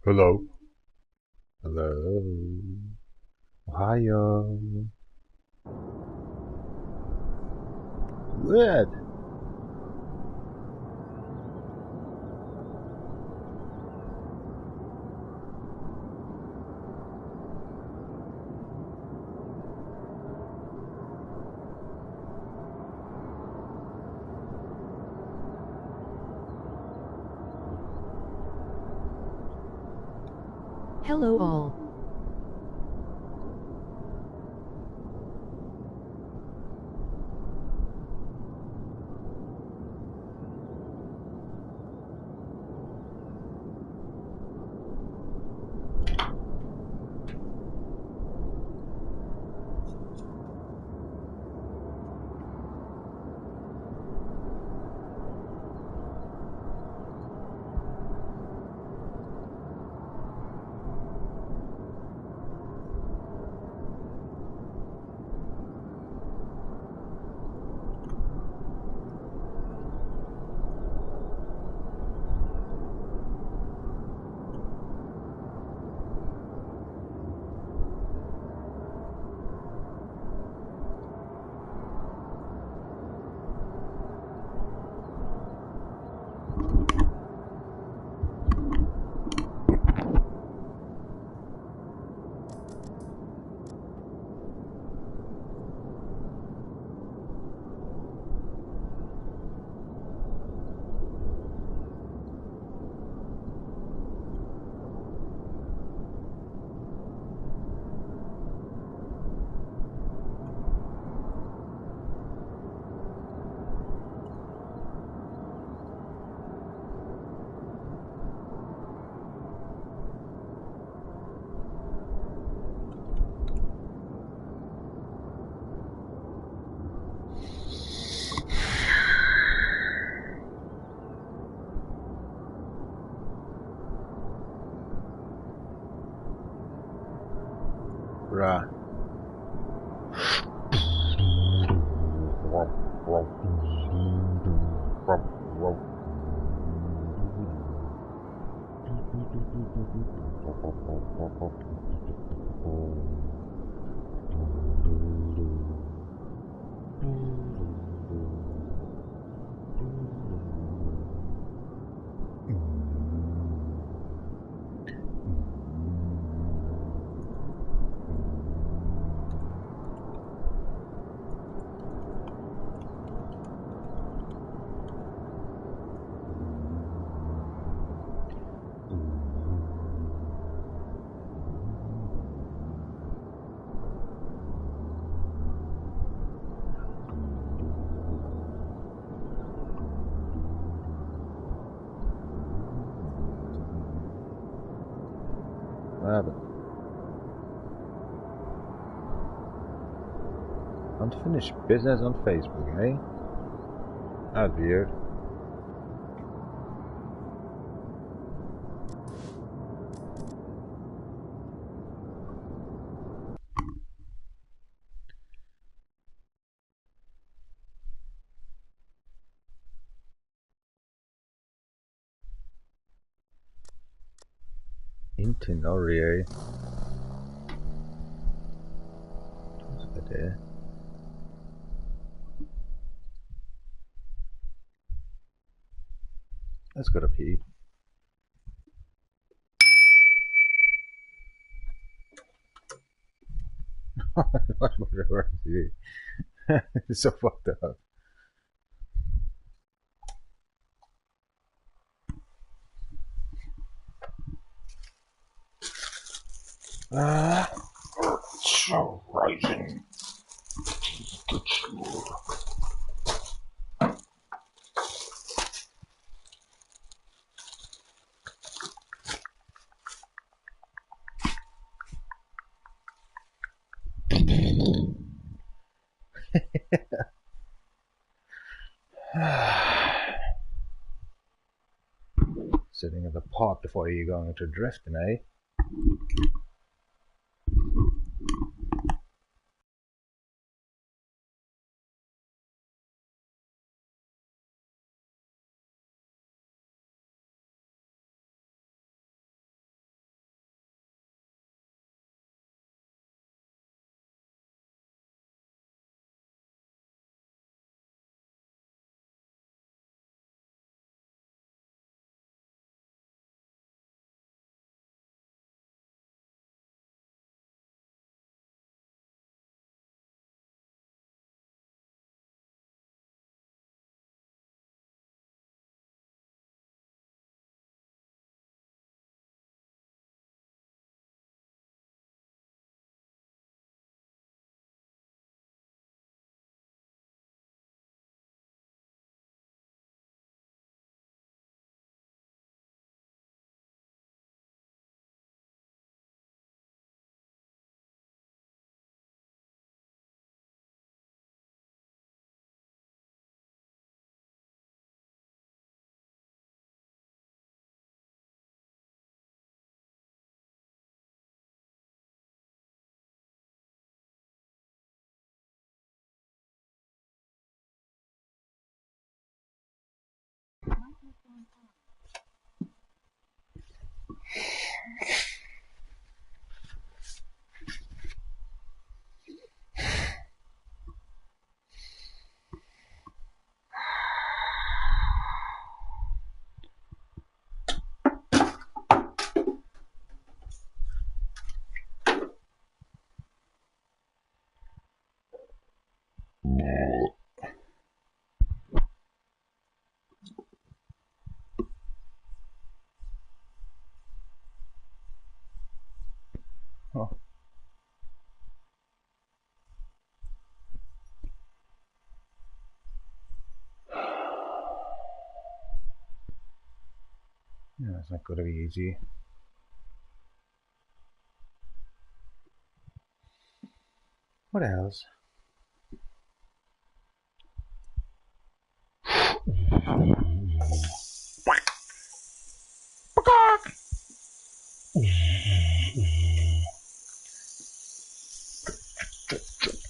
Hello. Hello. Ohio. Good. Hello all. Right. What happened? Unfinished business on Facebook, eh? That's weird. Itinerary. What's that there? Let's go to pee. Much more TV. It's so fucked up. Ah, so rising. Sitting in the pot before you going into drifting, eh? Oh. Yeah, it's not going to be easy. What else?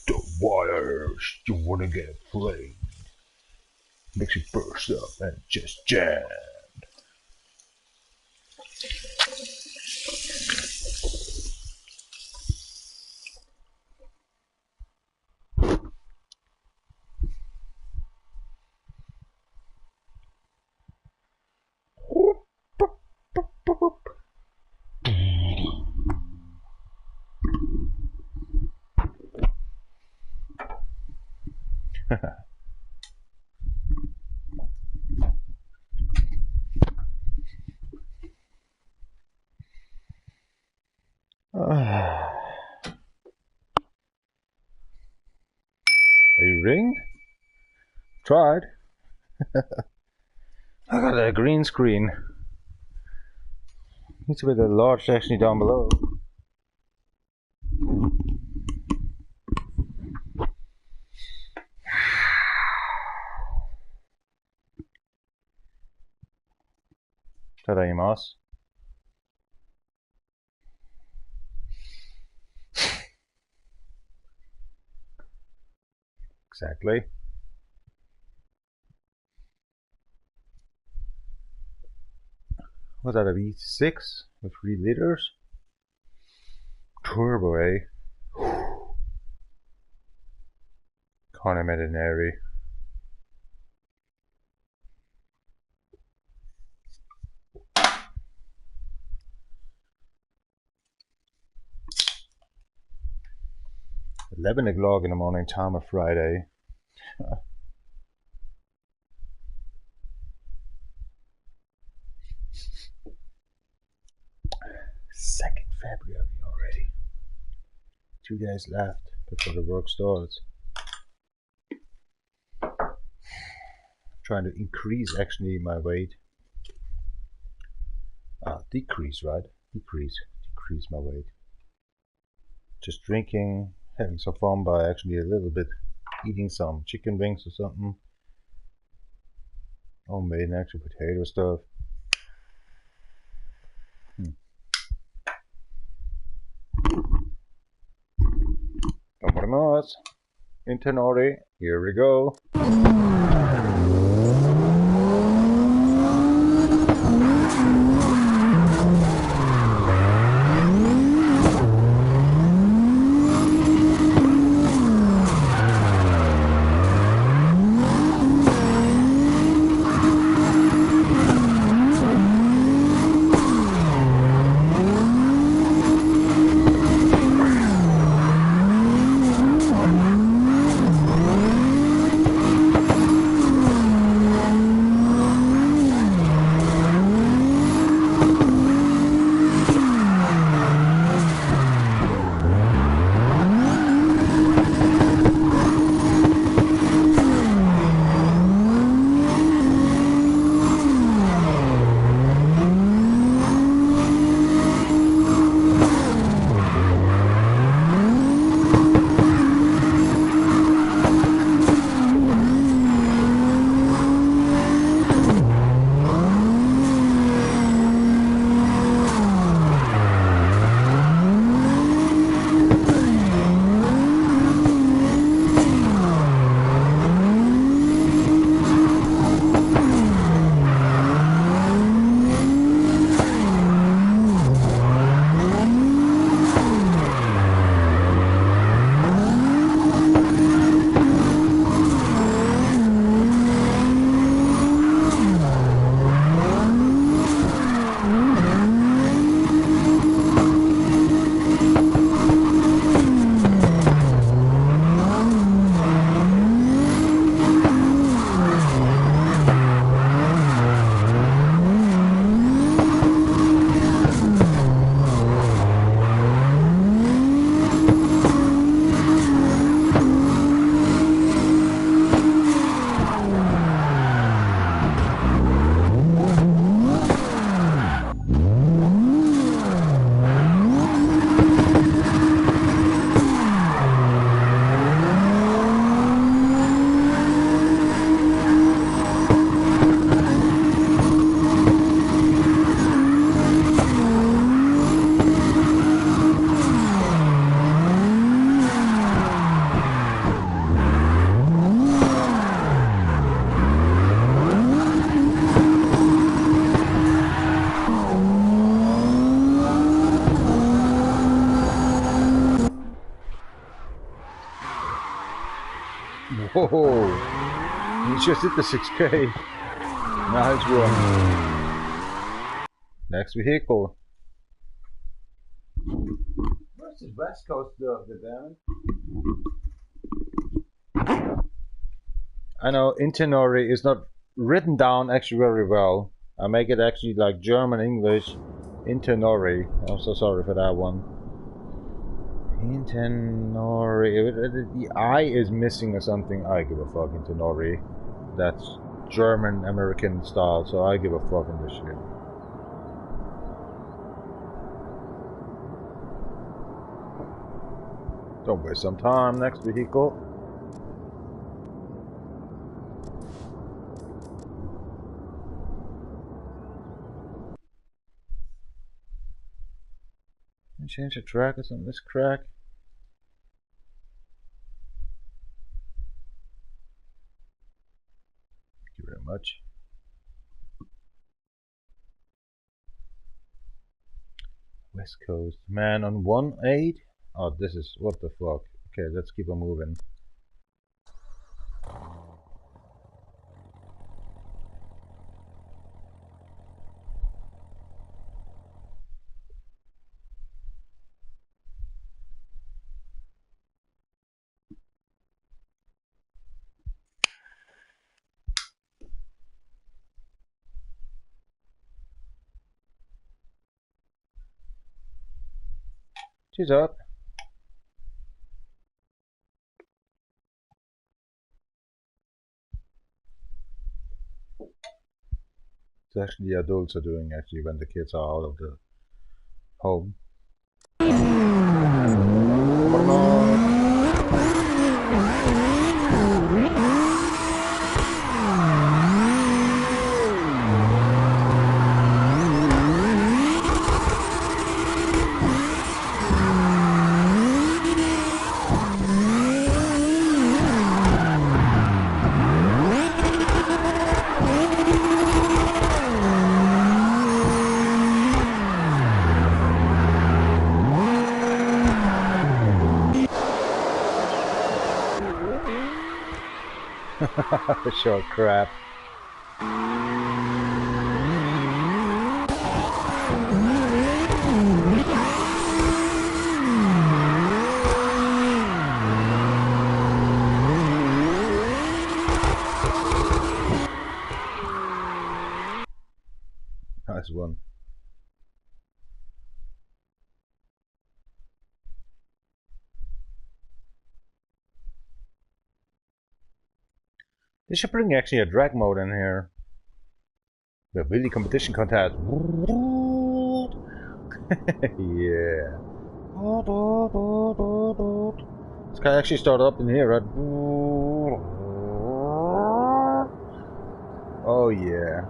The wires, you wanna get played. Makes you burst up and just jam. Are you ringed? Tried. I got a green screen. Needs to be the large section down below. Tadaimasu. Exactly. Was that a V6 with 3 liters? Turbo, eh? Connemedinary. $11 o'clock in the morning, time of Friday. 2nd February already. 2 days left before the work starts. Trying to increase actually my weight. Decrease, right? Decrease my weight. Just drinking, having some fun by actually a little bit eating some chicken wings or something. Homemade actual potato stuff. Vámonos. Intenori. Here we go. Whoa! He just hit the 6K. Nice one. Next vehicle. Where's the West Coast of the damn? I know Internori is not written down actually very well. I make it actually like German English. Internori. I'm so sorry for that one. Internori. The I is missing or something. I give a fuck. Internori. That's German American style, so I give a fuck in this shit. Don't waste some time. Next vehicle. Change the track or something. This crack. Thank you very much. West Coast. Man on 1.8. Oh, this is what the fuck. Okay, let's keep on moving. She's up. It's actually the adults are doing actually when the kids are out of the home. Short crap. Nice one. They should bring actually a drag mode in here. The Wheelie competition contest. Yeah. This guy actually started up in here, right? Oh yeah.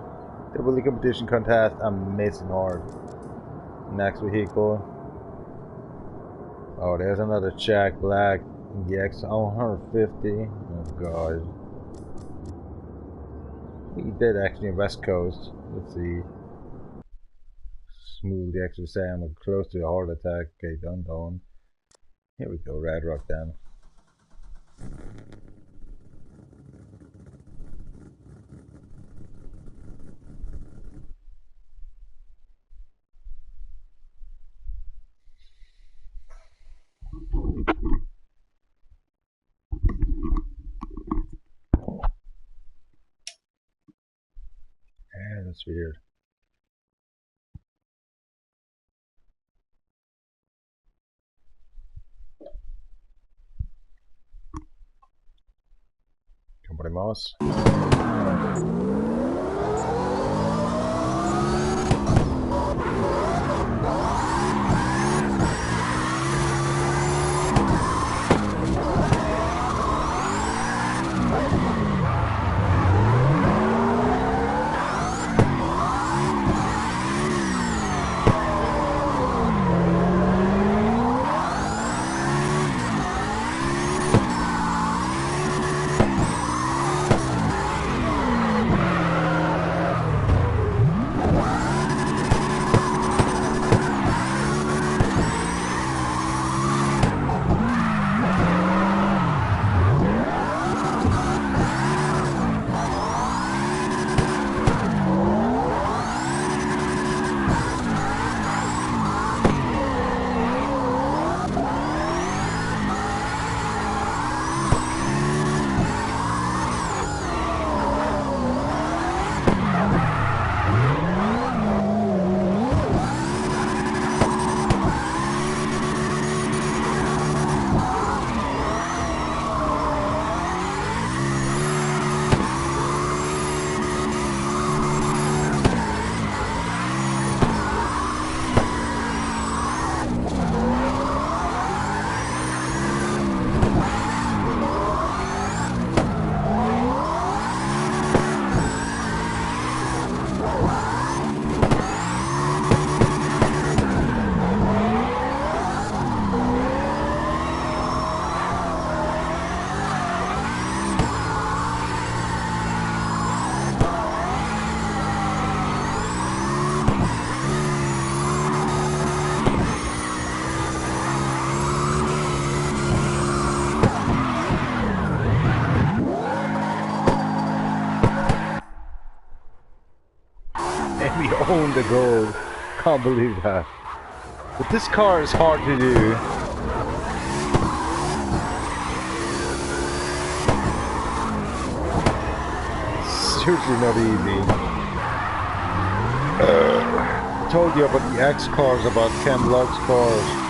The Wheelie competition contest. I'm missing hard. Next vehicle. Oh, there's another Jack Black EX 150. Oh god. He did actually West Coast. Let's see. Smooth actually say I'm close to a heart attack. Okay, done. Here we go, Red Rock then. Yeah, that's weird. Company mouse. own the gold. Can't believe that. But this car is hard to do. Seriously not easy. I told you about the X cars, about Ken Block's cars.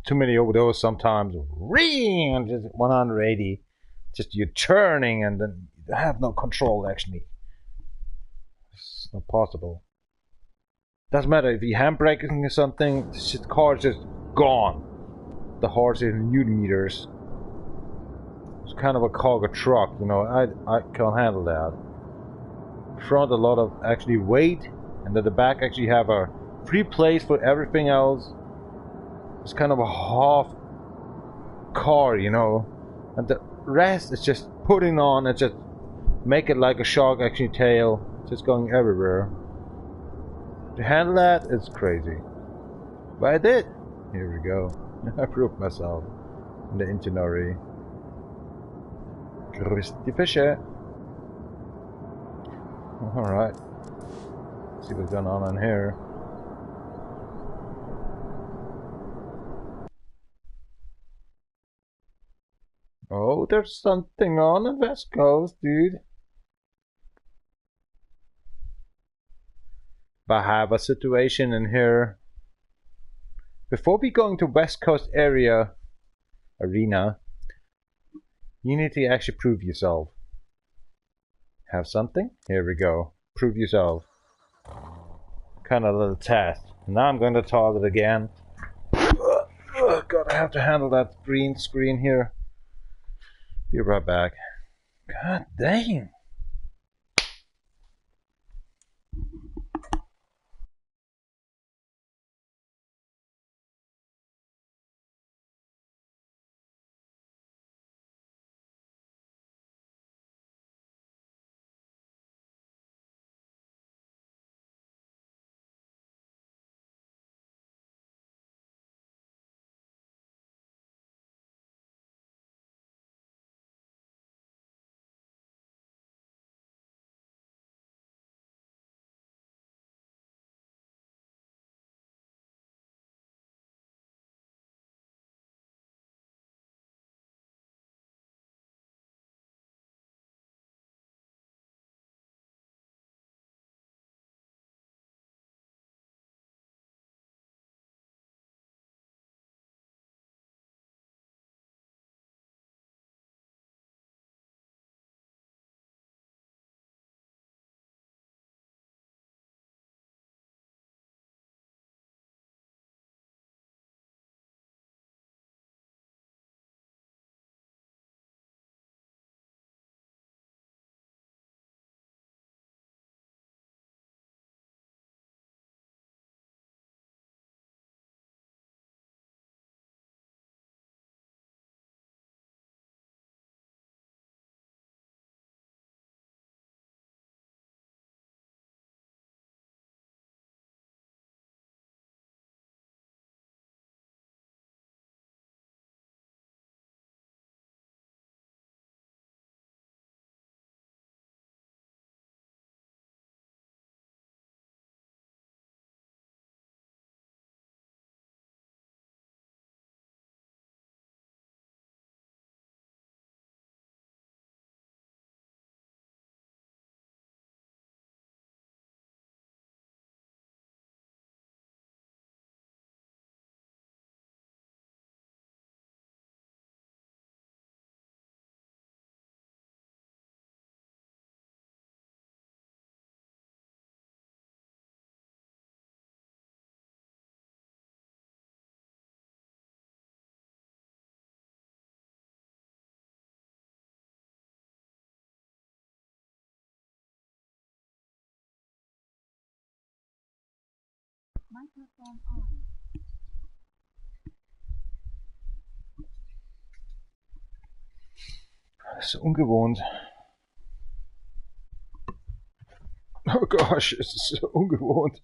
Too many of those sometimes. Ring! Just 180. Just you're turning and then you have no control actually. It's not possible. Doesn't matter if you're handbraking or something, the car is just gone. The horse is in Newton meters. It's kind of a cargo truck, you know. I can't handle that. Front a lot of actually weight, and at the back actually have a free place for everything else. It's kind of a half car, you know, and the rest is just putting on and just make it like a shark actually tail, just going everywhere. To handle that, it's crazy. But I did. Here we go. I proved myself in the Intinori. Christy Fischer. Alright. See what's going on in here. Oh, there's something on the West Coast, dude. But I have a situation in here. Before we go into West Coast arena, you need to actually prove yourself. Have something? Here we go. Prove yourself. Kind of a little test. Now I'm going to target again. God, I have to handle that green screen here. Be right back. God dang. Microphone on. Das ist ungewohnt. Oh gosh, it's so ungewohnt.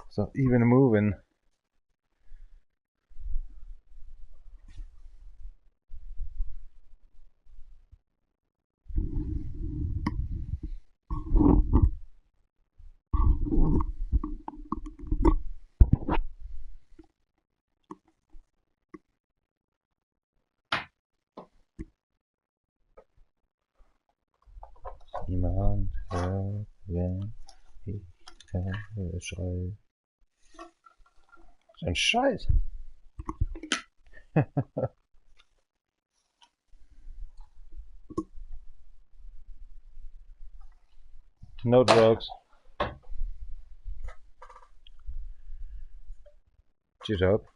It's not even moving. Niemand hört, wenn ich schreie. So ein Scheiß. No drugs. Cheers up.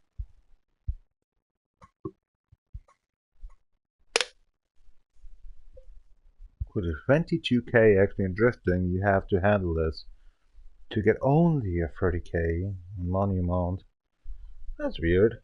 With a 22k actually in drifting, you have to handle this to get only a 30k money amount. That's weird.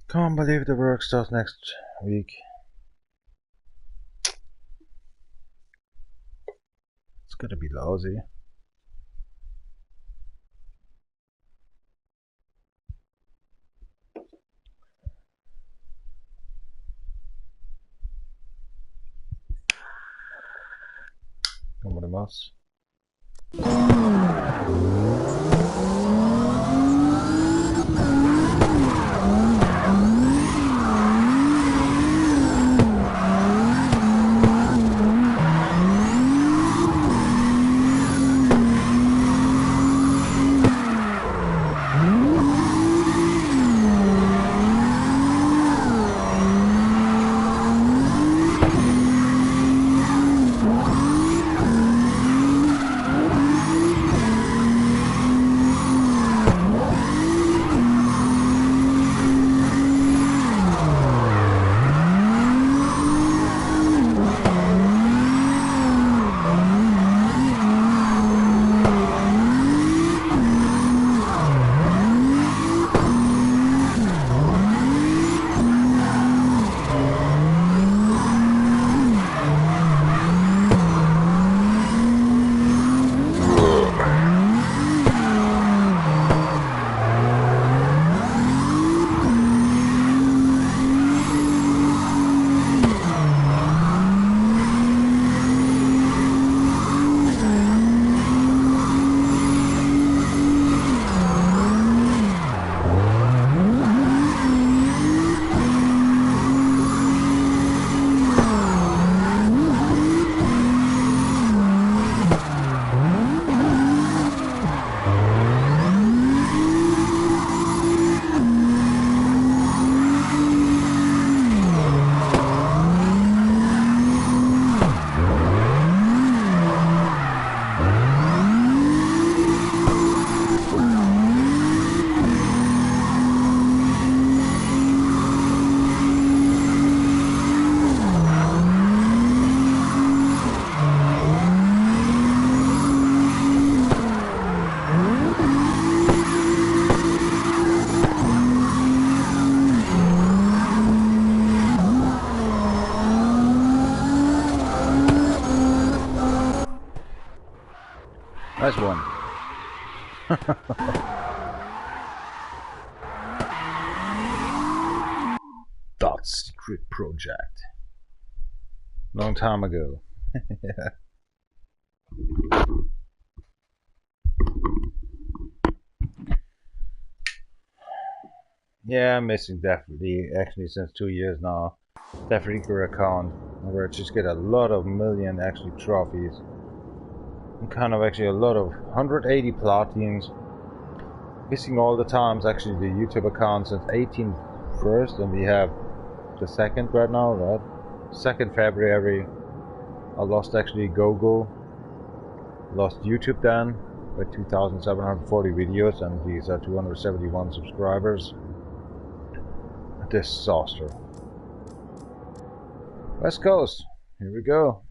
Can't believe the work starts next week. It's gonna be lousy. Nobody must. Nice one. Dot Secret Project. Long time ago. Yeah, I'm missing definitely, actually since 2 years now, that Freaker account where I just get a lot of million actually trophies. And kind of actually a lot of 180 platines. Missing all the times actually the YouTube account since 18 first, and we have the 2nd right now, right? 2nd February. I lost actually Google, lost YouTube then with 2,740 videos, and these are 271 subscribers. A disaster. West Coast, here we go.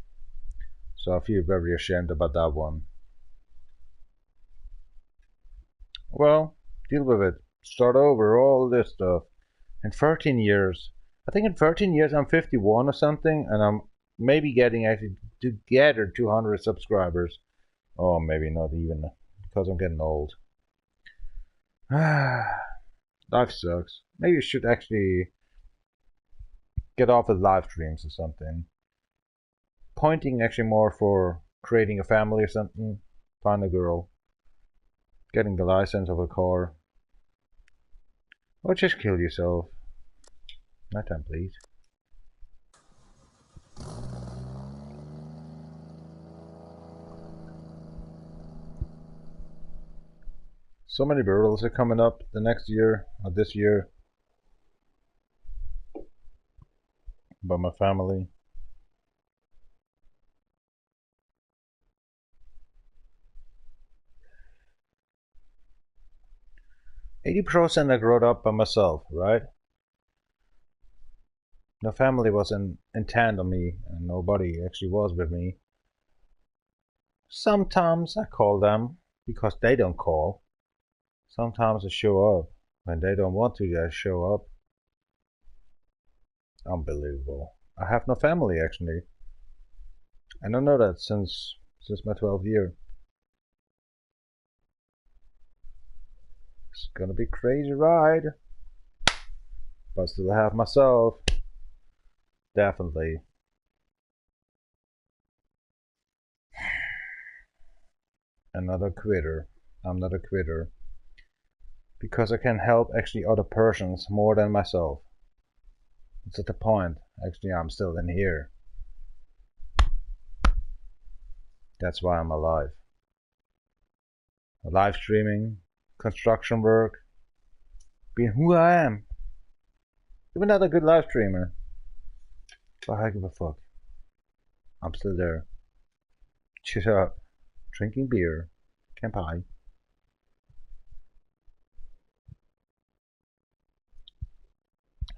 So I feel very ashamed about that one. Well, deal with it. Start over, all this stuff. In 13 years. I think in 13 years I'm 51 or something, and I'm maybe getting actually together 200 subscribers. Oh, maybe not even, because I'm getting old. Life sucks. Maybe you should actually get off with live streams or something. Pointing actually more for creating a family or something. Find a girl. Getting the license of a car. Or just kill yourself. Nighttime, please. So many burials are coming up the next year or this year. By my family. 80% I grew up by myself, right? No family was in tandem on me, and nobody actually was with me. Sometimes I call them because they don't call. Sometimes I show up when they don't want to. I show up. Unbelievable. I have no family actually. I don't know that since my 12th year. It's gonna be a crazy ride, but still have myself. Definitely. Another quitter. I'm not a quitter. Because I can help actually other persons more than myself. It's at the point. Actually, I'm still in here. That's why I'm alive. Live streaming, construction work, being who I am. Even not a good live streamer. But I give a fuck. I'm still there. Shut up. Drinking beer. Kampai.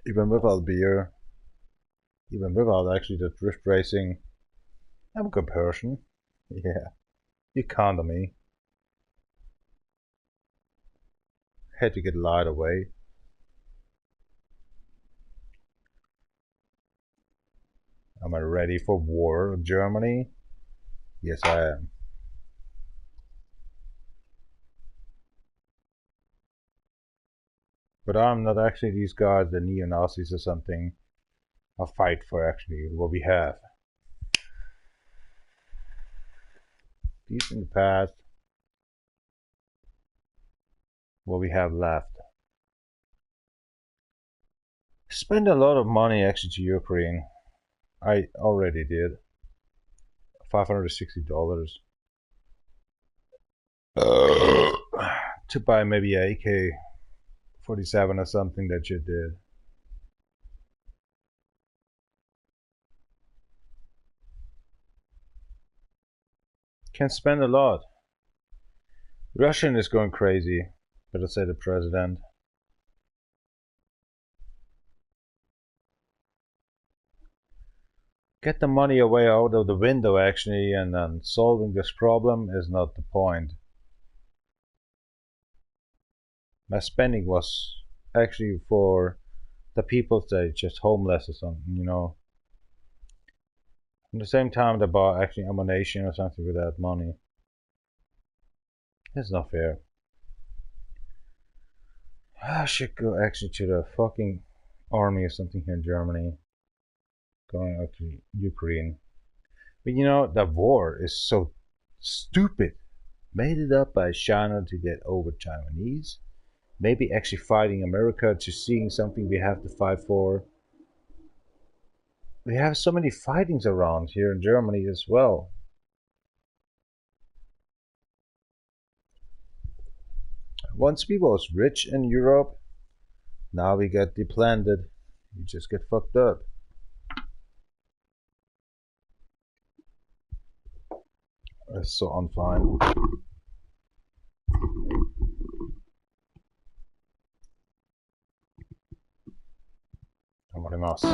Even without beer, even without actually the drift racing, I'm a good person. Yeah. You count on me. Had to get light away. Am I ready for war in Germany? Yes, I am. But I'm not actually these guys, the neo-Nazis or something. I'll fight for actually what we have. Peace in the past. What we have left. Spend a lot of money actually to Ukraine. I already did. $560. To buy maybe a AK-47 or something that you did. Can spend a lot. Russian is going crazy. Better say the president. Get the money away out of the window actually, and then solving this problem is not the point. My spending was actually for the people that just homeless or something, you know. At the same time they bought actually ammunition or something with that money. It's not fair. I should go actually to the fucking army or something here in Germany. Going out to Ukraine. But you know, the war is so stupid. Made it up by China to get over Taiwanese. Maybe actually fighting America to seeing something we have to fight for. We have so many fightings around here in Germany as well. Once we was rich in Europe, now we get deplanted. You just get fucked up. That's so unfine.頑張ります。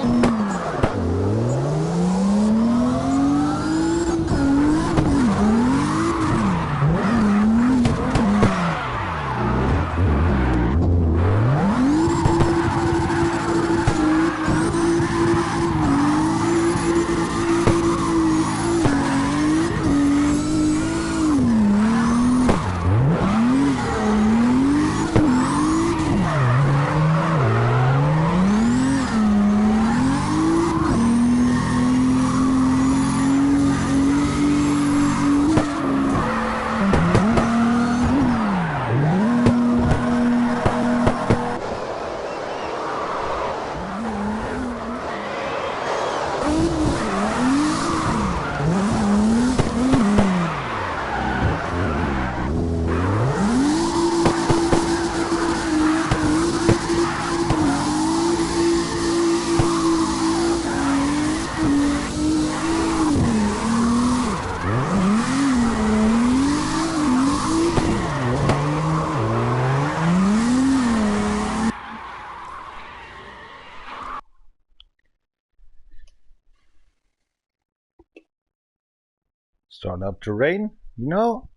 Starting up to rain. You know,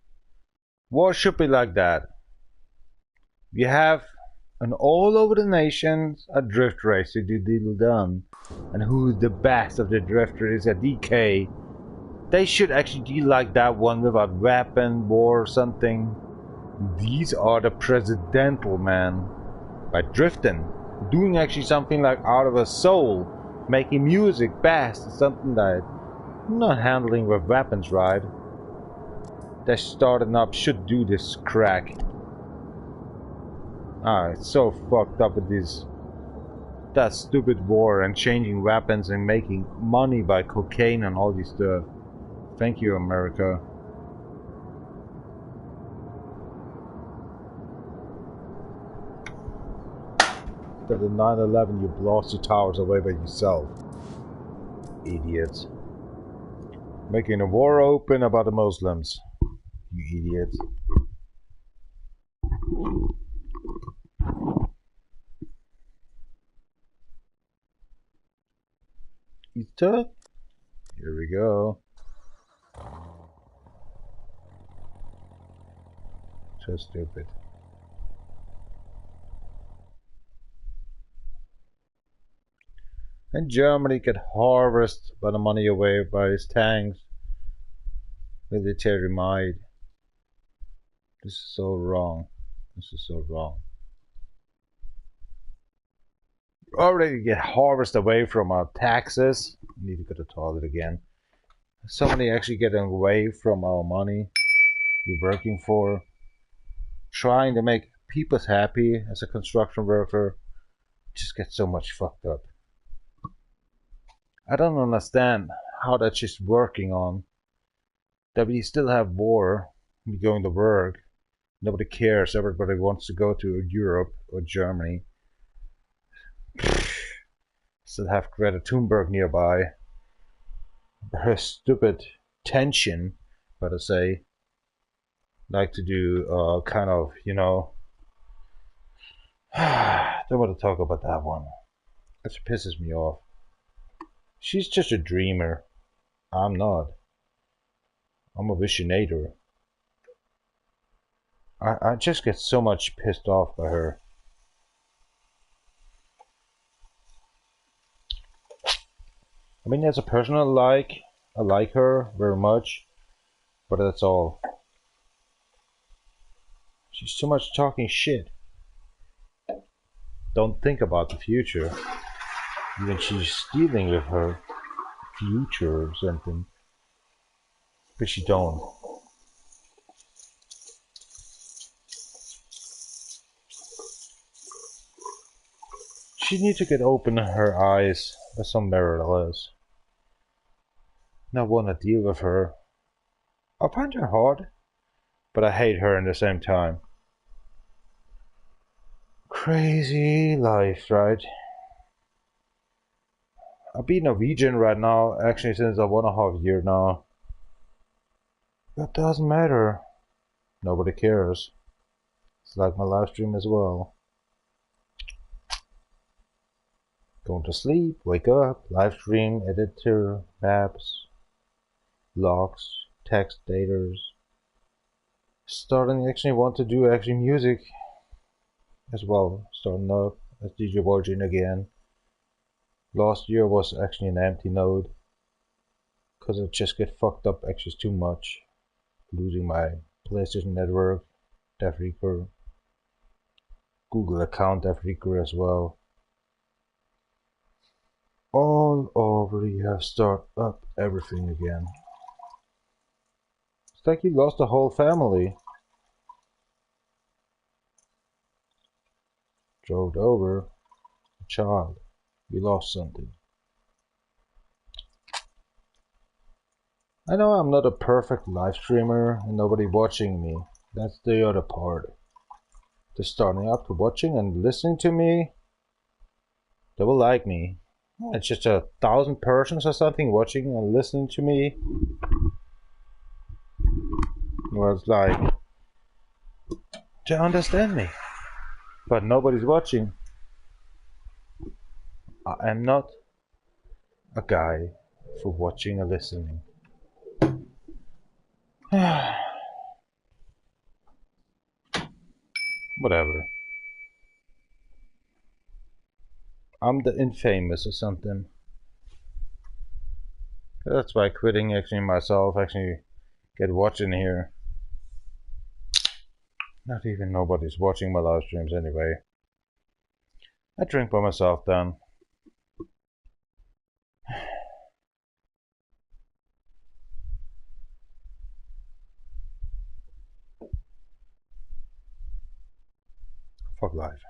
war should be like that. You have an all over the nations a drift race to do deal done. And who's the best of the drifters at DK? They should actually deal like that one without weapon, war or something. These are the presidential man. By drifting. Doing actually something like out of a soul. Making music best, something like not handling with weapons right. They starting up should do this crack. It's so fucked up with this. That stupid war and changing weapons and making money by cocaine and all this stuff. Thank you, America. After the 9/11 you lost your towers away by yourself. Idiots. Making a war open about the Muslims. You idiots. Easter? Here we go. So stupid. And Germany can harvest by the money away by its tanks. Military might. This is so wrong. This is so wrong. Already get harvest away from our taxes. Need to go to the toilet again. So many actually getting away from our money we're working for. Trying to make people happy as a construction worker. Just get so much fucked up. I don't understand how that's just working on. That we still have war. We going to work. Nobody cares. Everybody wants to go to Europe or Germany. Still have Greta Thunberg nearby. Her stupid tension, but I say, like to do kind of, you know. Don't want to talk about that one. That pisses me off. She's just a dreamer. I'm not. I'm a visionator. I just get so much pissed off by her. I mean, as a person I like her very much, but that's all. She's too much talking shit. Don't think about the future. Even she's stealing with her future or something. But she don't. She needs to get open her eyes with some merit less. Not want to deal with her. I find her hard, but I hate her in the same time. Crazy life, right? I've been Norwegian right now, actually since 1.5 years now. But doesn't matter. Nobody cares. It's like my live stream as well. Going to sleep, wake up, live stream, editor, maps, logs, text daters. Starting actually want to do actually music as well. Starting up as DJ Virgin again. Last year was actually an empty node because I just get fucked up actually too much. Losing my PlayStation Network, DevReaper, Google account DevReaper as well. All over, you have start up everything again. It's like you lost the whole family. Drove over a child. You lost something. I know I'm not a perfect live streamer and nobody watching me. That's the other part. They're starting up to watching and listening to me. They will like me. It's just 1,000 persons or something watching and listening to me. Well, it's like to understand me, but nobody's watching. I am not a guy for watching or listening. Whatever. I'm the infamous or something. That's why quitting actually myself actually get watching here. Not even nobody's watching my live streams anyway. I drink by myself then. Fuck life.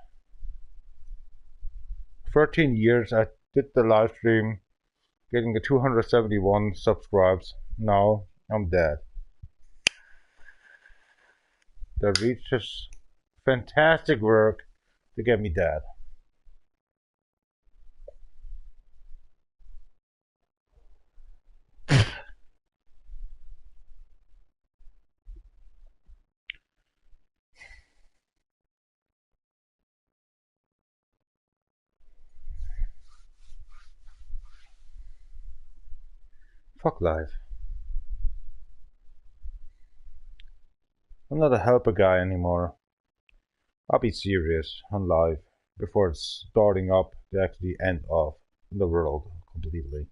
13 years I did the live stream, getting the 271 subscribes. Now I'm dead. They reached this fantastic work to get me dead. Fuck life. I'm not a helper guy anymore. I'll be serious on life before it's starting up to actually end off the world completely.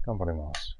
Company mouse.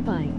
Goodbye.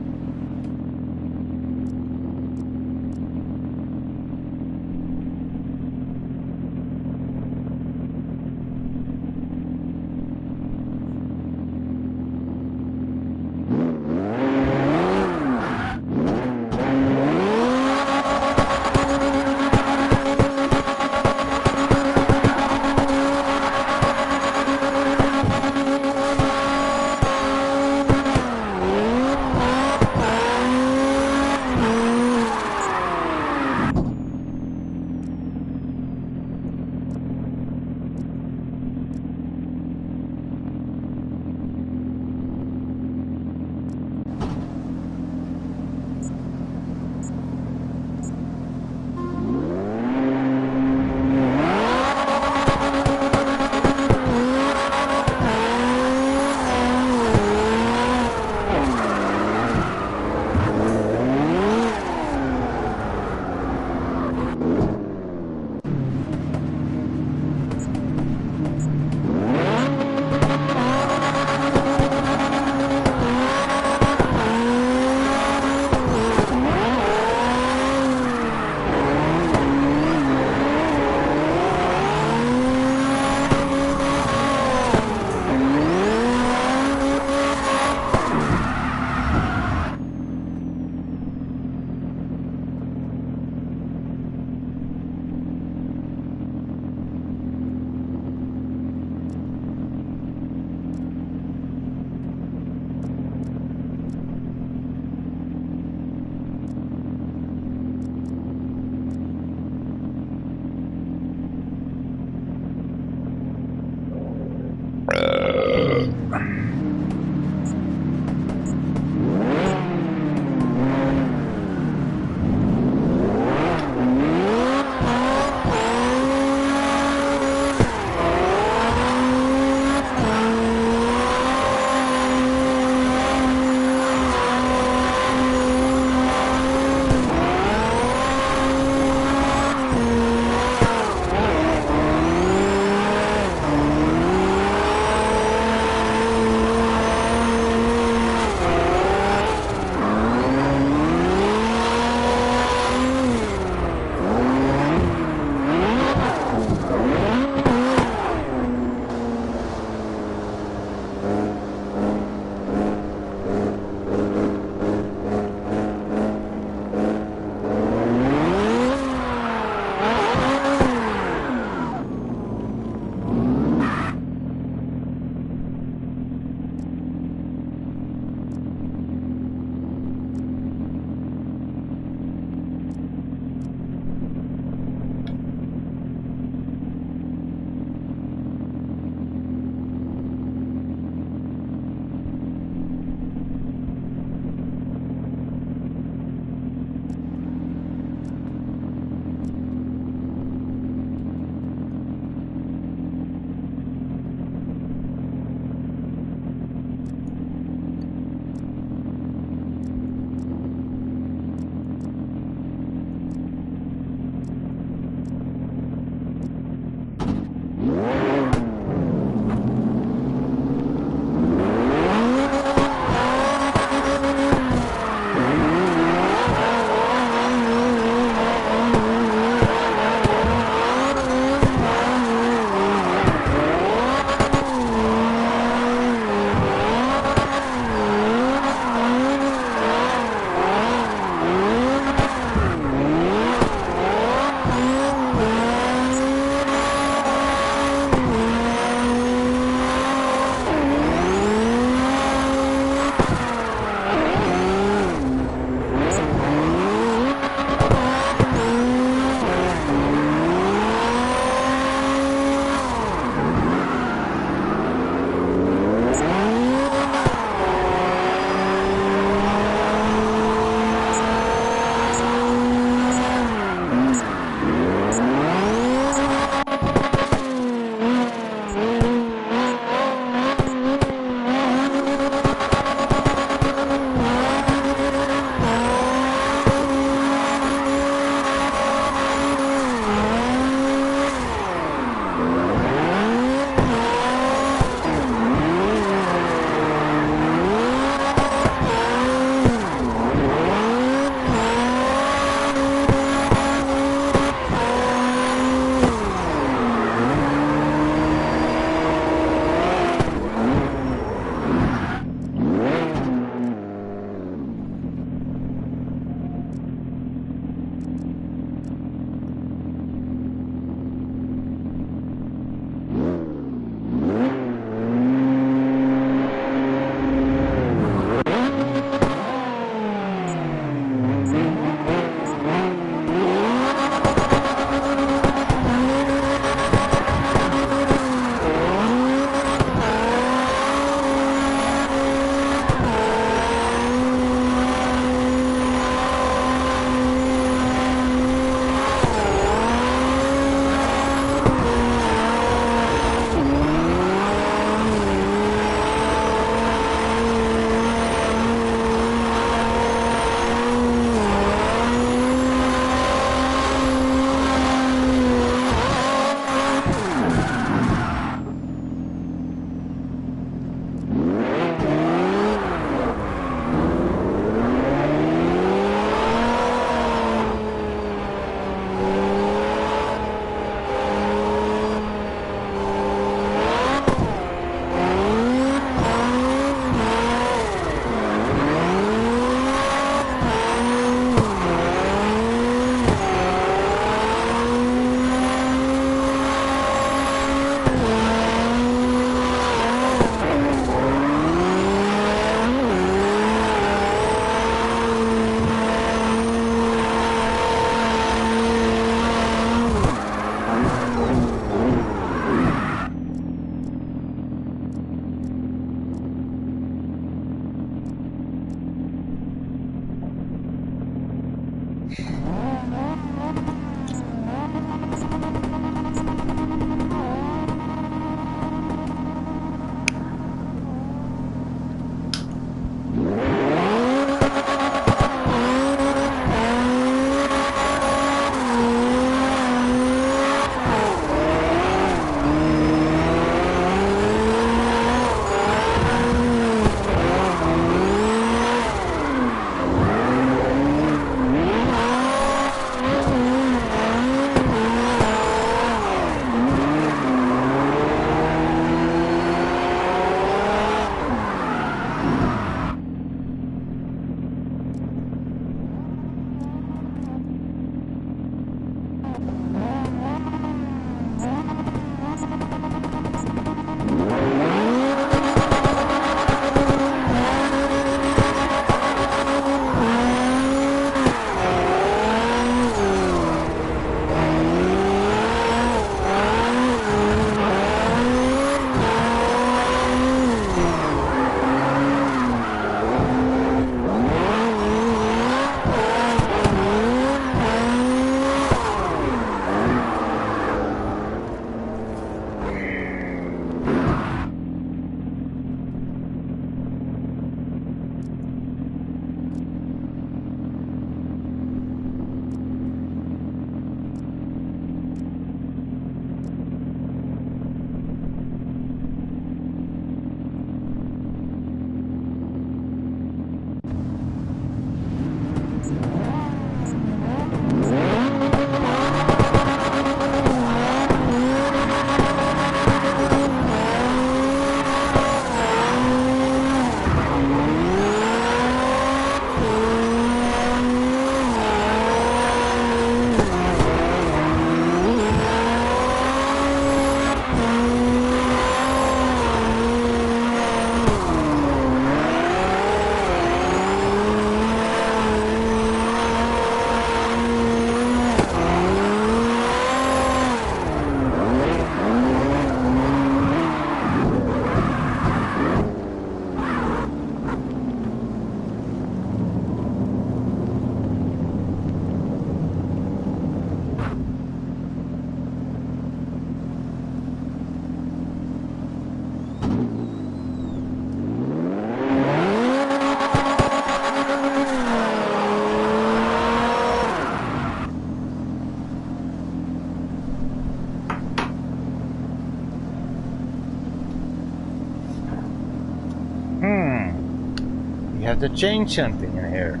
have to change something in here.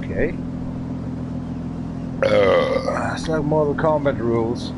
Okay. It's like Mortal Kombat rules.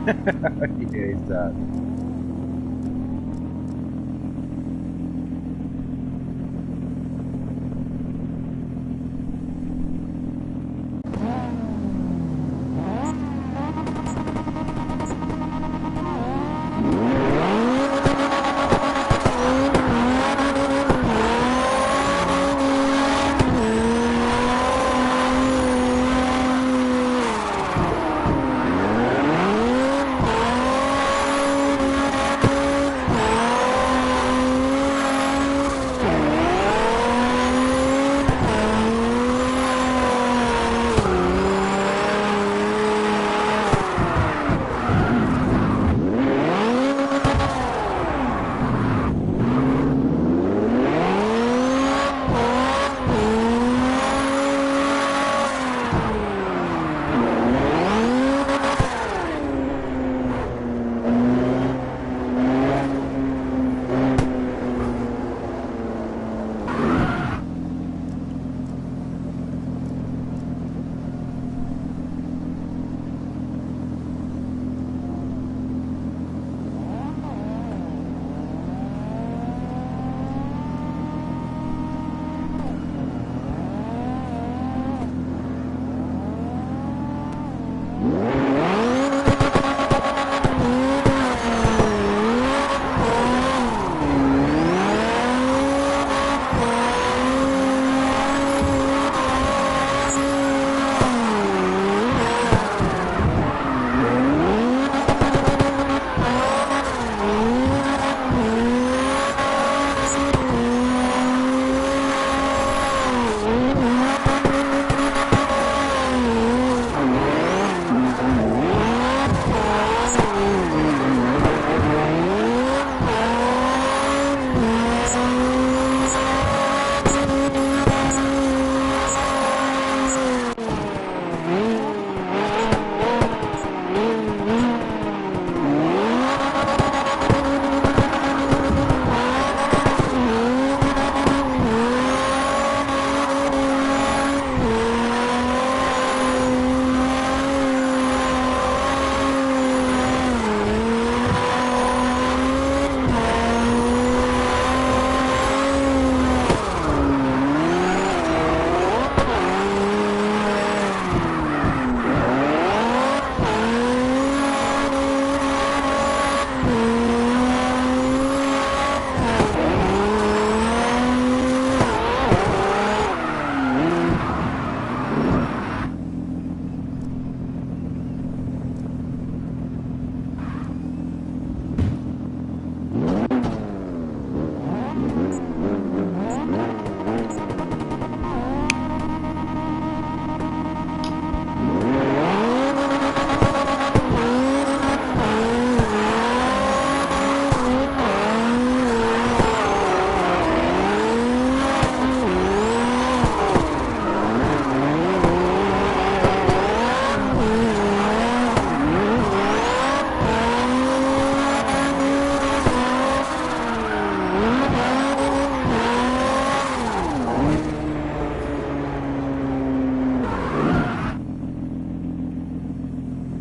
Yeah, it's that.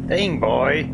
Dang, boy.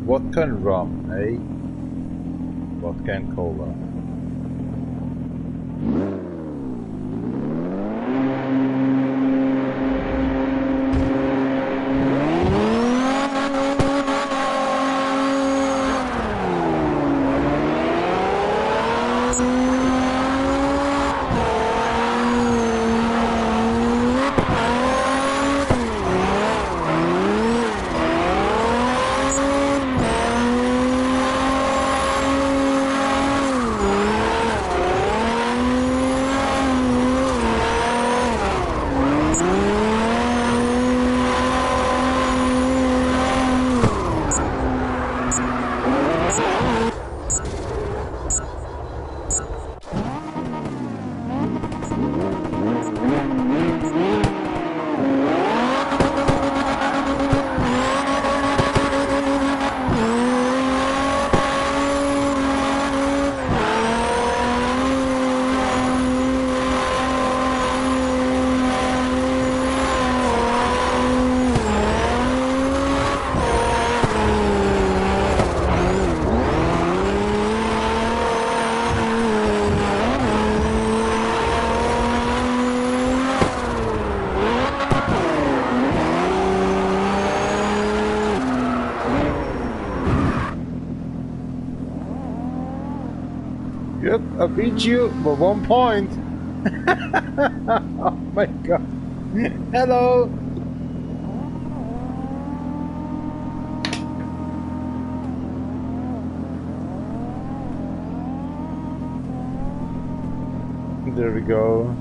Vodka and rum, eh? Vodka and cola. Yep, I beat you by 1 point. Oh my god. Hello. There we go.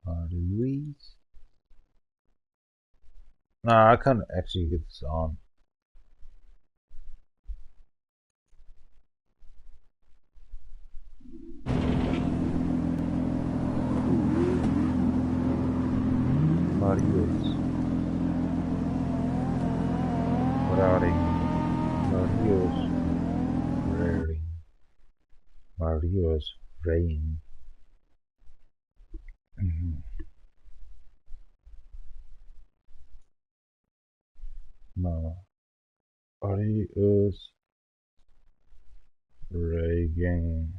Marie-Louise. Nah, I can't actually get this on. Marius. What are they? Marius. Raring. Marius. Rain. Marius. Reagan.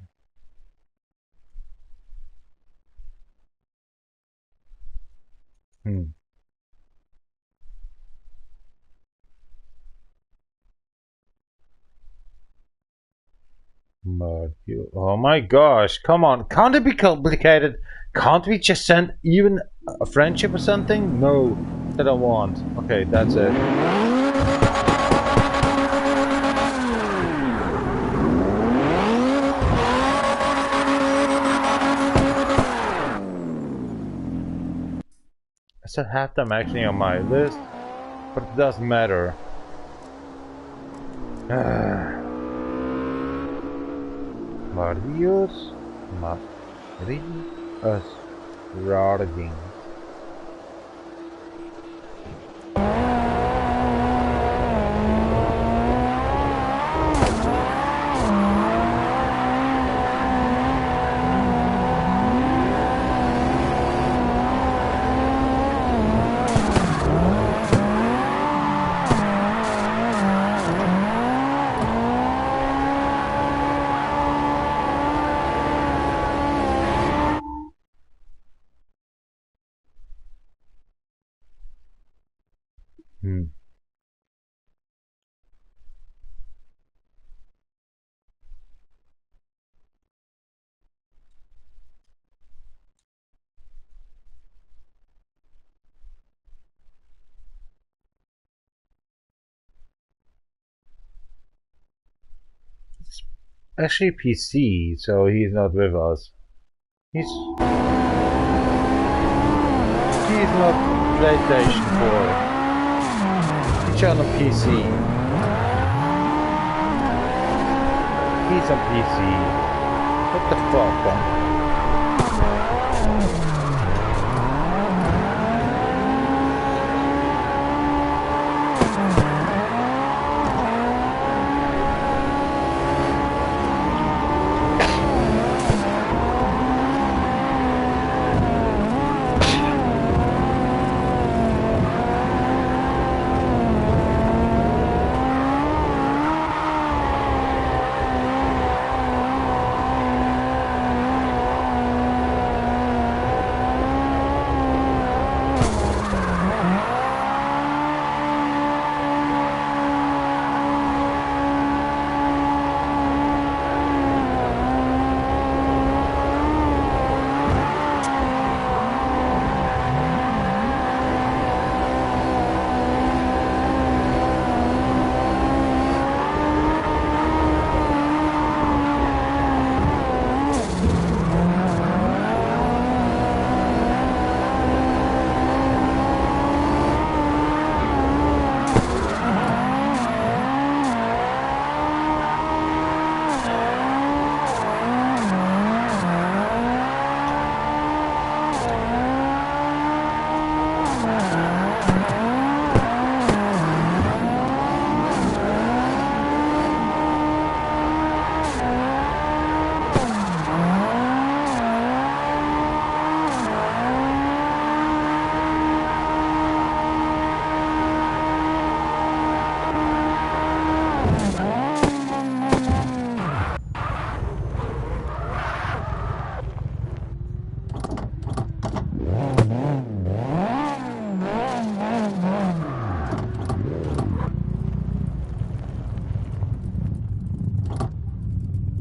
Oh my gosh, come on. Can't it be complicated? Can't we just send even a friendship or something? No, that I want. Okay, that's it. I said have them actually on my list, but it doesn't matter. Marius, Marius, Rodging. actually PC, so he's not with us. He's not PlayStation 4. He's on PC. He's on PC. What the fuck, man?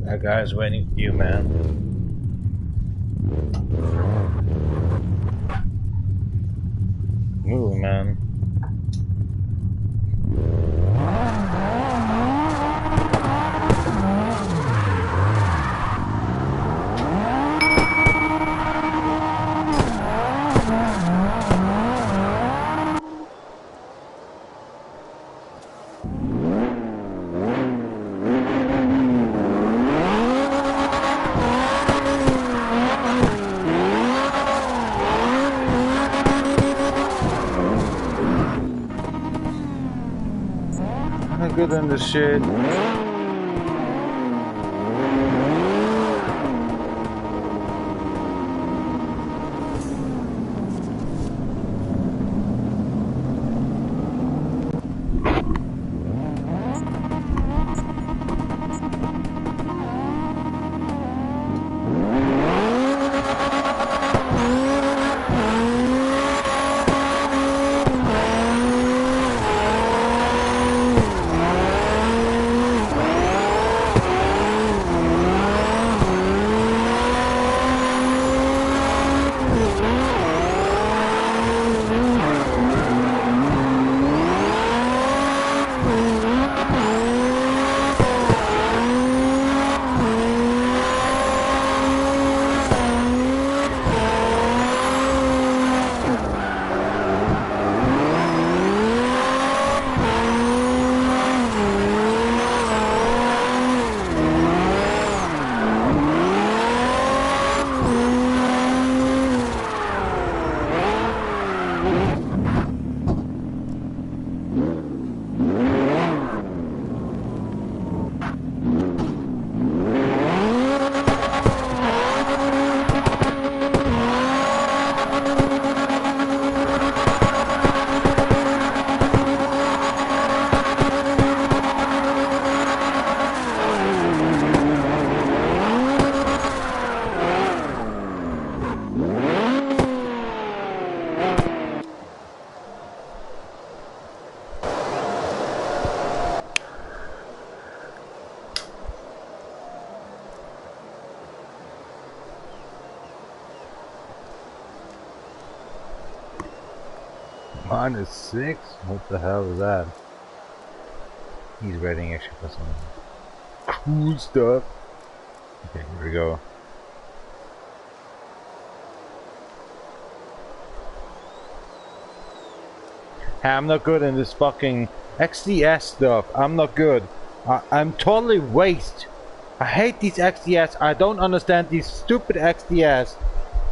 That guy's waiting for you, man. Move, man. Good in the shit. -6? What the hell is that? He's waiting actually for some cool stuff. Okay, here we go. Hey, I'm not good in this fucking XDS stuff. I'm not good. I'm totally waste. I hate these XDS. I don't understand these stupid XDS.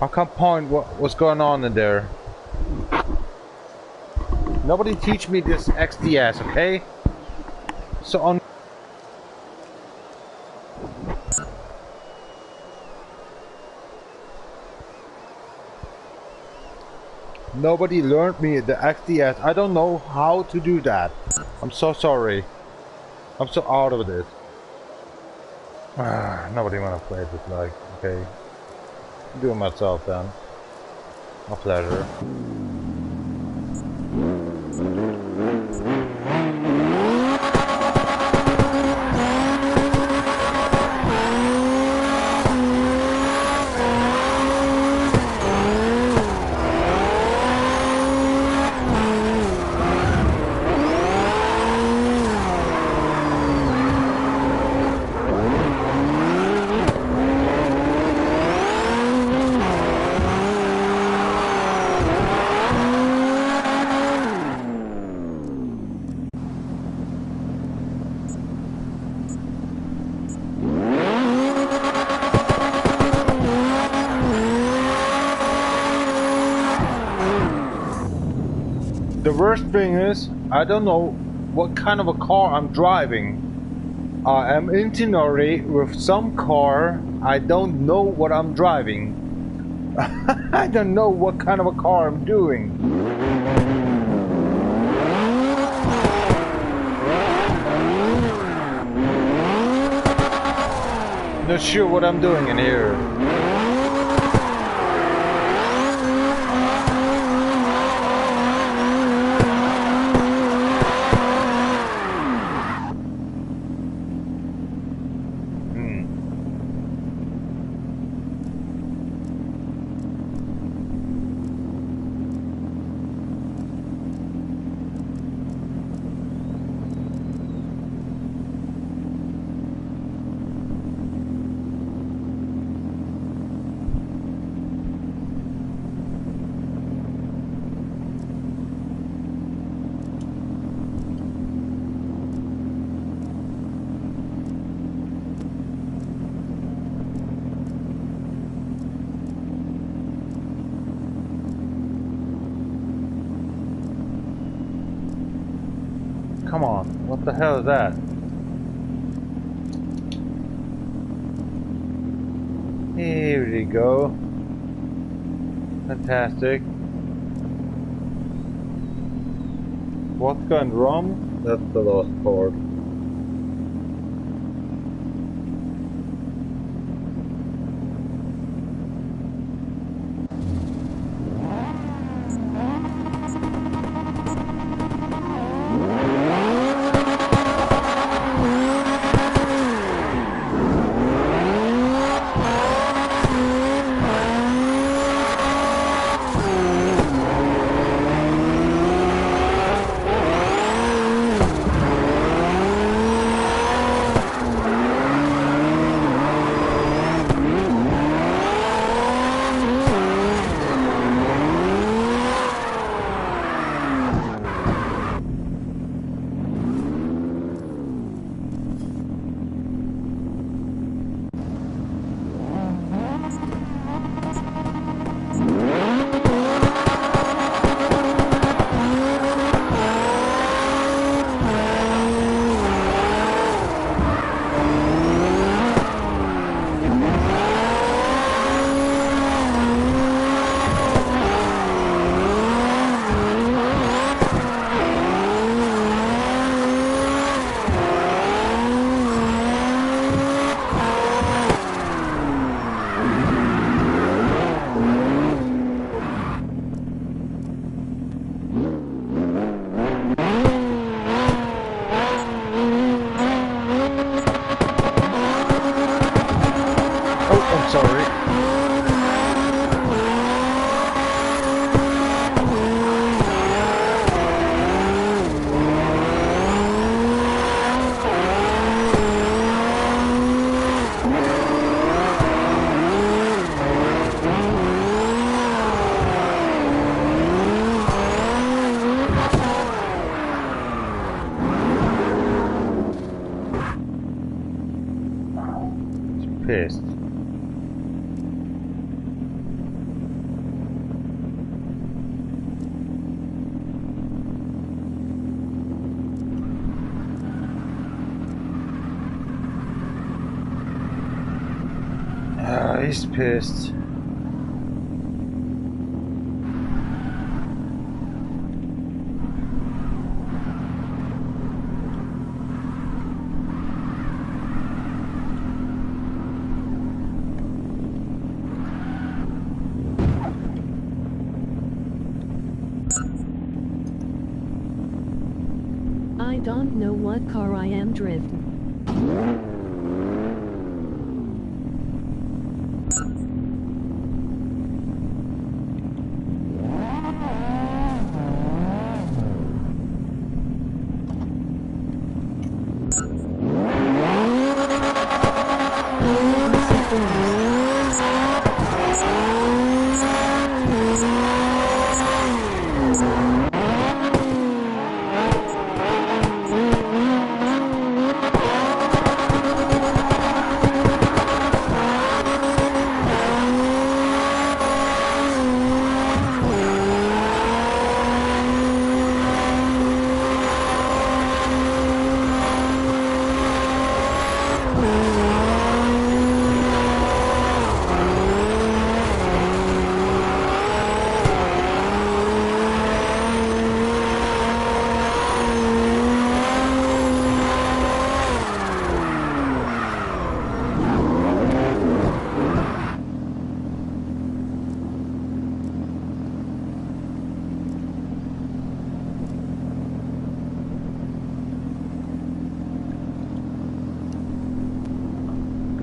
I can't point what's going on in there. Nobody teach me this XDS, okay? So on. Nobody learned me the XDS. I don't know how to do that. I'm so sorry. I'm so out of this. Nobody wanna play this, like, okay. Do it myself then. A pleasure. The worst thing is, I don't know what kind of a car I'm driving. I am in Tenerife with some car. I don't know what I'm driving. I don't know what kind of a car I'm doing. Not sure what I'm doing in here. Come on, what the hell is that? Here we go. Fantastic. Vodka and rum? That's the last part. pissed. He's pissed. I don't know what car I am driving.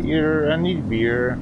Beer, I need beer.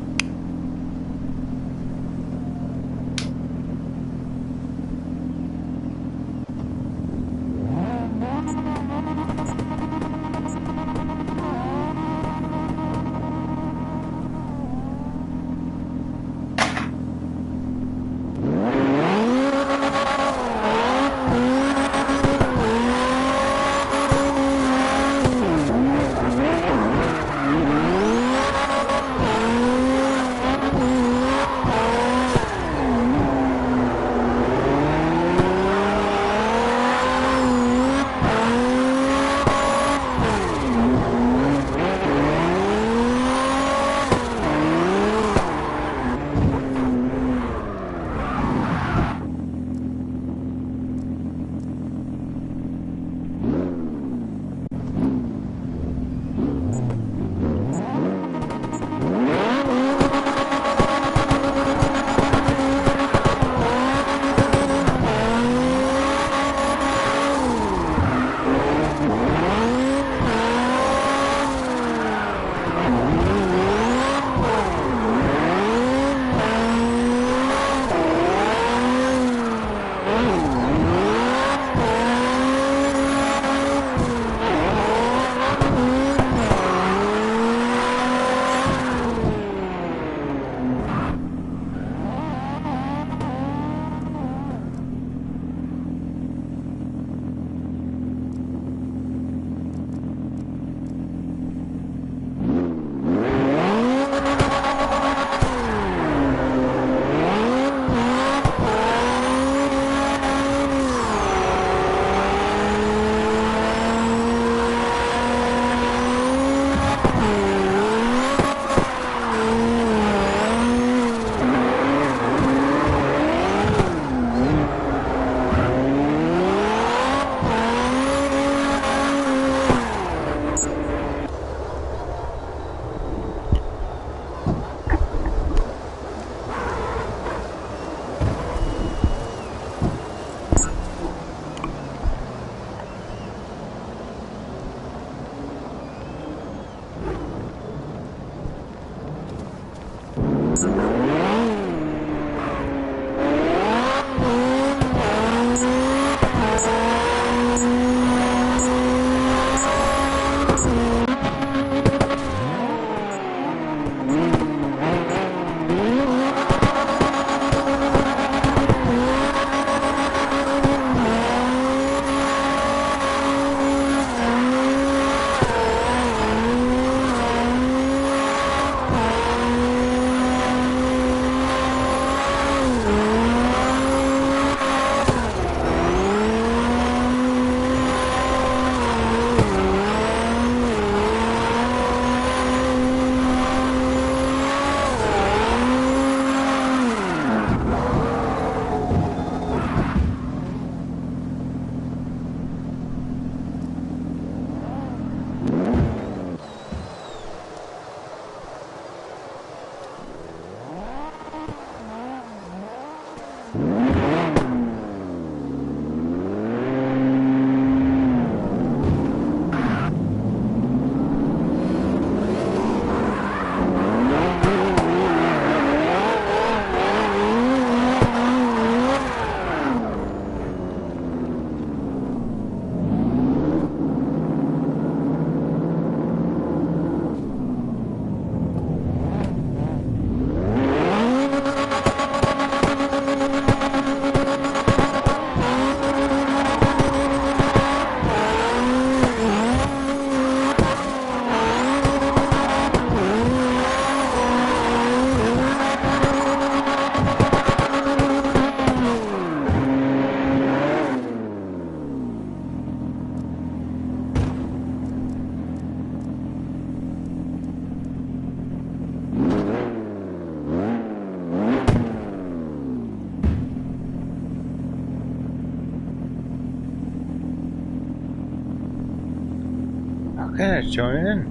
can I join in?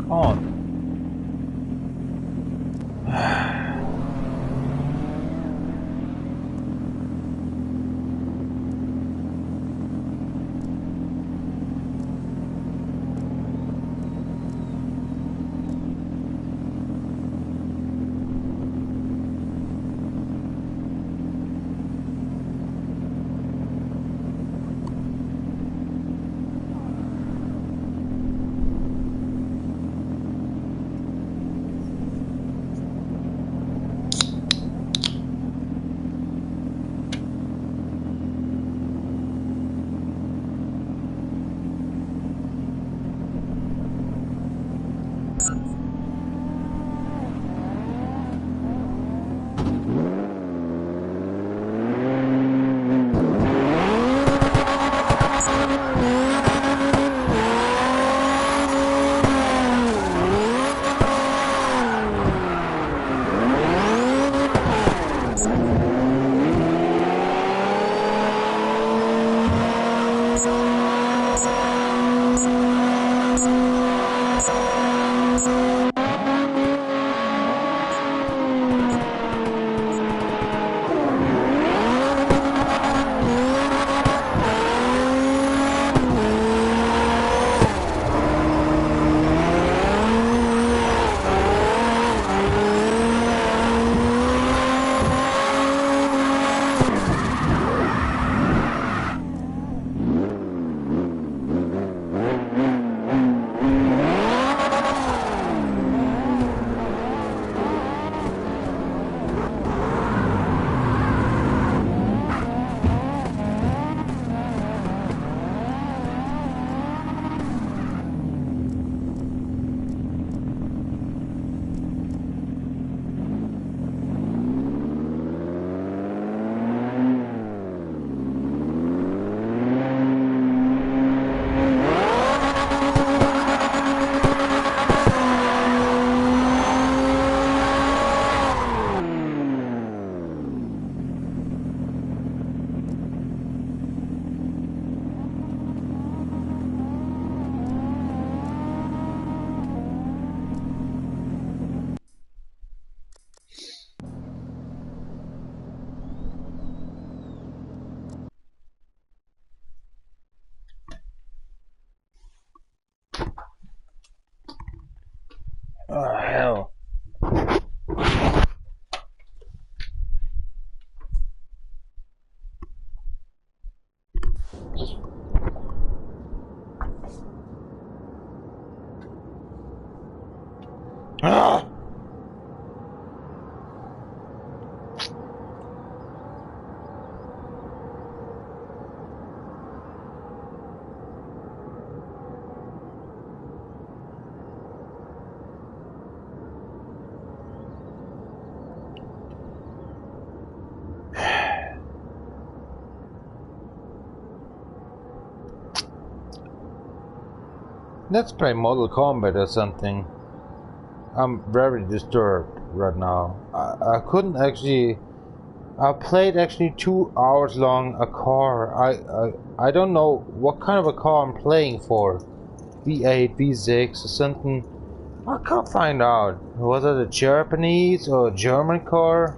Come on. Oh, hell. Ah! Let's play Mortal Kombat or something. I'm very disturbed right now. I couldn't actually. I played actually 2 hours long a car. I don't know what kind of a car I'm playing for. V8, V6 or something. I can't find out. Was it a Japanese or a German car?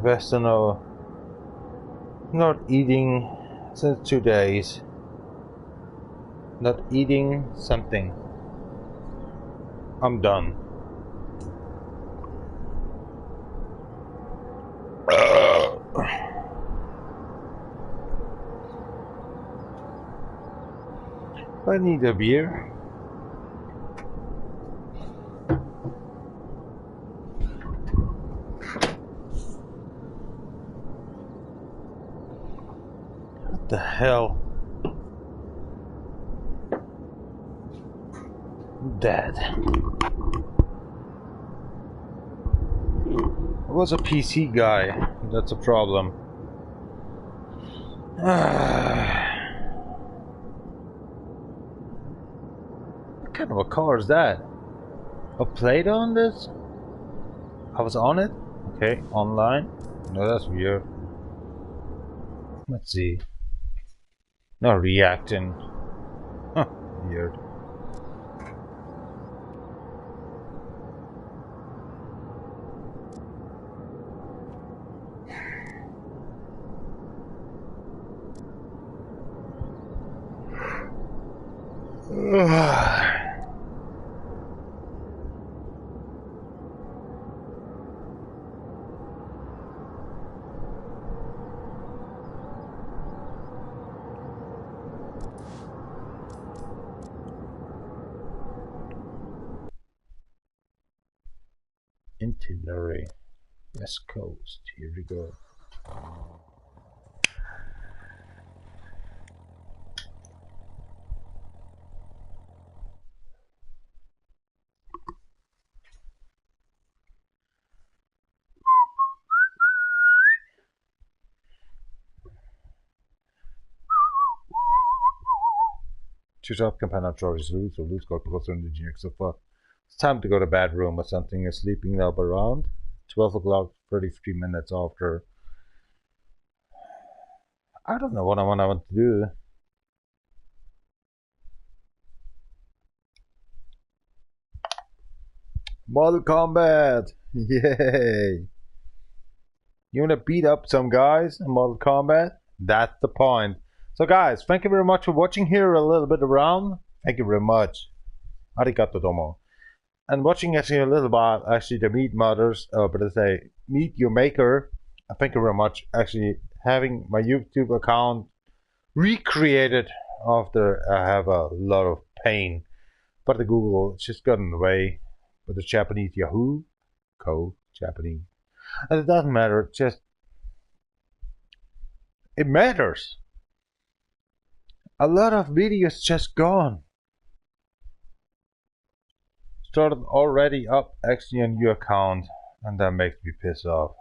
Best to know. Not eating since 2 days. Not eating something. I'm done. I need a beer. What the hell? Dead. I was a PC guy. That's a problem. What kind of a car is that? A Play-Doh on this? I was on it? Okay, online. No, that's weird. Let's see. No reacting. Huh, weird. Itinerary. West Coast. Here we go. Choose up campaign George's Loose or Loose got because in the generic so far. It's time to go to bedroom or something. Is sleeping up around 12 o'clock, 33 minutes after. I don't know what I want to do. Mortal Kombat! Yay! You wanna beat up some guys in Mortal Kombat? That's the point. So guys, thank you very much for watching here a little bit around. Thank you very much. Arigato domo. And watching actually a little bit actually the Meat Modders, but I say Meet Your Maker. Thank you very much. Actually having my YouTube account recreated after I have a lot of pain. But the Google it's just got in the way. But the Japanese Yahoo code Japanese. And it doesn't matter, just it matters. A lot of videos just gone. Started already up actually a new account, and that makes me piss off.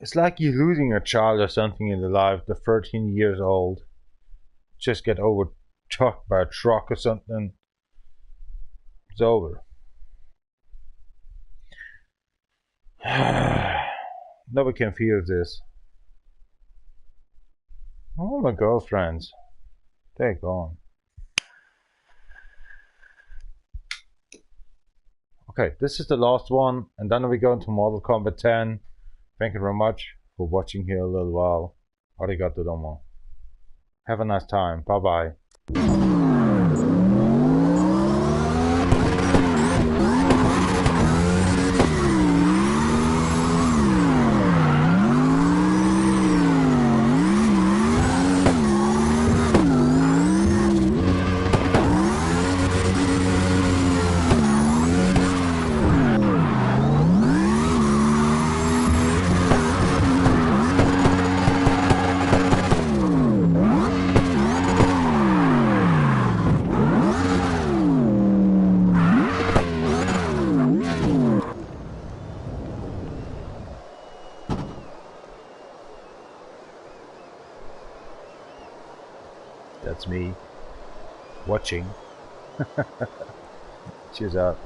It's like you're losing a child or something in the life. The 13 years old just get overtrucked by a truck or something. It's over. Nobody can feel this. All my girlfriends, they're gone. Okay, this is the last one, and then we go into Mortal Kombat 10. Thank you very much for watching here a little while. Arigato domo. Have a nice time. Bye bye. That's me watching. Cheers out.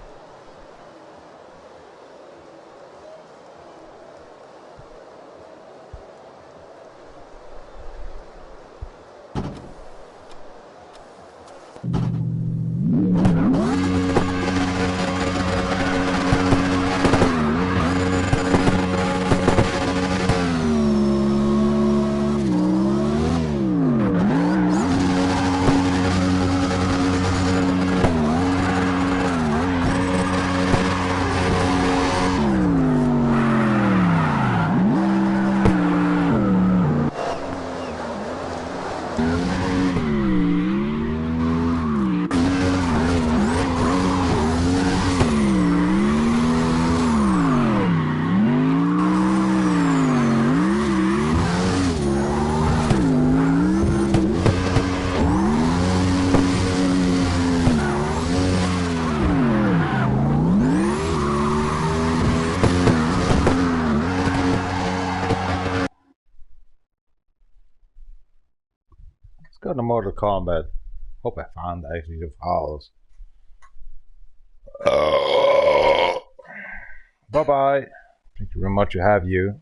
Go to Mortal Kombat. Hope I found actually the files. Bye bye. very much to have you.